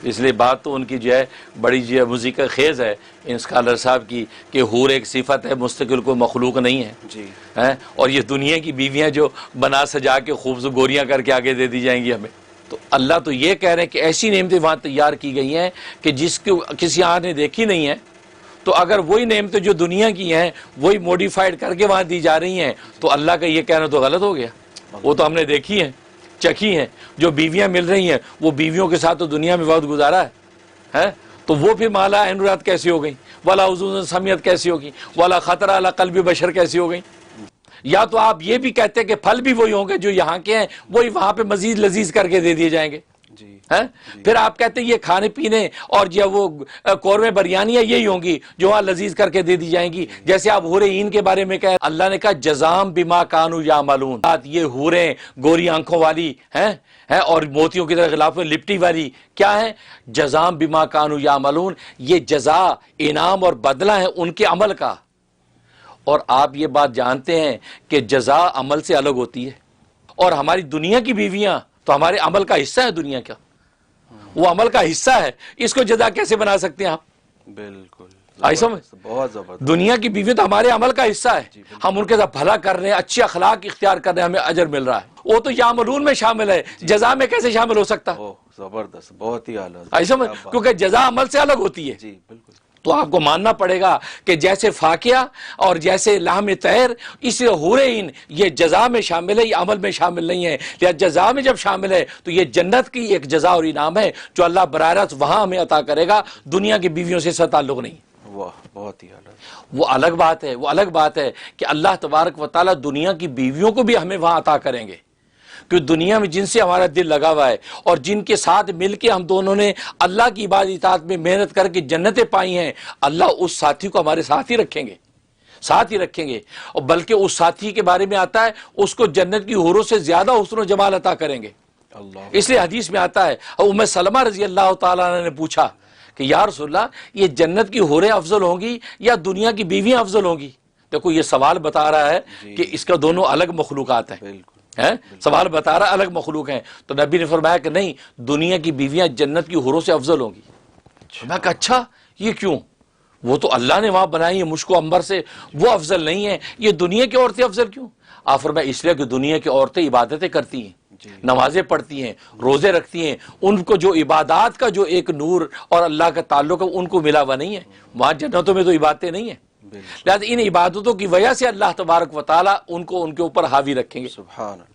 اس لیے بات تو ان کی جو ہے بڑی جو ہے موسیقی خیز ہے ان اسکالر صاحب کی کہ حور ایک صفت ہے، مستقل کوئی مخلوق نہیں ہے جی، اور یہ دنیا کی بیویاں جو بنا سجا کے خوبصورت گوریاں کر کے آگے دے دی جائیں گی ہمیں. تو اللہ تو یہ کہہ رہے ہیں کہ ایسی نعمتیں وہاں تیار کی گئی ہیں کہ جس کو کسی آنکھ نے دیکھی نہیں ہے. تو اگر وہی نعمتیں جو دنیا کی ہیں وہی موڈیفائڈ کر کے وہاں دی جا رہی ہیں تو اللہ کا یہ کہنا تو غلط ہو گیا. وہ تو ہم نے دیکھی ہیں، چکھی ہیں. جو بیویاں مل رہی ہیں وہ بیویوں کے ساتھ تو دنیا میں وقت گزارا ہے تو وہ پھر مالا عین رات کیسی ہو گئی، والا حضور سمیت کیسی ہوگی، والا خطرہ علی قلب بشر کیسی ہو گئی. یا تو آپ یہ بھی کہتے ہیں کہ پھل بھی وہی ہوں گے جو یہاں کے ہیں، وہی وہاں پہ مزید لذیذ کر کے دے دیے جائیں گے. پھر آپ کہتے ہیں یہ کھانے پینے اور جو وہ قورمے بریانیاں یہی ہوں گی جو وہاں لذیذ کر کے دے دی جائیں گی. جیسے آپ حوریں عین کے بارے میں کہہ، اللہ نے کہا جزام بما کانوا یعملون. یہ حوریں گوری آنکھوں والی ہیں اور موتیوں کی طرح غلاف میں لپٹی والی کیا ہیں؟ جزام بما کانوا یعملون. یہ جزا، انعام اور بدلہ ہے ان کے عمل کا. اور آپ یہ بات جانتے ہیں کہ جزا عمل سے الگ ہوتی ہے، اور ہماری دنیا کی بیویاں تو ہمارے عمل کا حصہ ہے. دنیا کا وہ عمل کا حصہ ہے، اس کو جزا کیسے بنا سکتے ہیں آپ؟ بالکل آئی سمجھ؟ بہت زبردست. دنیا کی بیوی تو ہمارے عمل کا حصہ ہے، ہم ان کے ساتھ بھلا کر رہے ہیں، اچھے اخلاق اختیار کر رہے ہیں، ہمیں اجر مل رہا ہے. وہ تو یعملون میں شامل ہے، جزا میں کیسے شامل ہو سکتا؟ زبردست، بہت ہی اعلیٰ. آئی سمجھ؟ کیونکہ جزا عمل سے الگ ہوتی ہے. جی بالکل. تو آپ کو ماننا پڑے گا کہ جیسے فاقیہ اور جیسے لحم طیر، اس حورین یہ جزا میں شامل ہے، یہ عمل میں شامل نہیں ہے. یا جزا میں جب شامل ہے تو یہ جنت کی ایک جزا اور انعام ہے جو اللہ براہ راست وہاں ہمیں عطا کرے گا، دنیا کی بیویوں سے اس کا تعلق نہیں. واہ، بہت ہی اعلیٰ. وہ الگ بات ہے، وہ الگ بات ہے کہ اللہ تبارک و تعالیٰ دنیا کی بیویوں کو بھی ہمیں وہاں عطا کریں گے، کہ دنیا میں جن سے ہمارا دل لگا ہوا ہے اور جن کے ساتھ مل کے ہم دونوں نے اللہ کی عبادت میں محنت کر کے جنتیں پائی ہیں، اللہ اس ساتھی کو ہمارے ساتھ ہی رکھیں گے، ساتھ ہی رکھیں گے. اور بلکہ اس ساتھی کے بارے میں آتا ہے اس کو جنت کی حوروں سے زیادہ حسن و جمال عطا کریں گے. اس لیے حدیث میں آتا ہے، ام سلمہ رضی اللہ تعالیٰ عنہ نے پوچھا کہ یا رسول اللہ، یہ جنت کی حوریں افضل ہوں گی یا دنیا کی بیویاں افضل ہوں گی؟ دیکھو یہ سوال بتا رہا ہے کہ اس کا دونوں الگ مخلوقات ہیں. سوال بتا رہا الگ مخلوق ہیں. تو نبی نے فرمایا کہ نہیں، دنیا کی بیویاں جنت کی حوروں سے افضل ہوں گی. میں کہا اچھا یہ کیوں؟ وہ تو اللہ نے وہاں بنائی ہے مشک و عنبر سے، وہ افضل نہیں ہے، یہ دنیا کی عورتیں افضل کیوں؟ آپ فرمایا اس لیے کہ دنیا کی عورتیں عبادتیں کرتی ہیں، نمازیں پڑھتی ہیں، روزے رکھتی ہیں، ان کو جو عبادات کا جو ایک نور اور اللہ کا تعلق ہے ان کو ملا ہوا نہیں ہے. وہاں جنتوں میں تو عبادتیں نہیں ہیں، لہذا ان عبادتوں کی وجہ سے اللہ تبارک و تعالیٰ ان کو ان کے اوپر حاوی رکھیں گے. سبحان اللہ.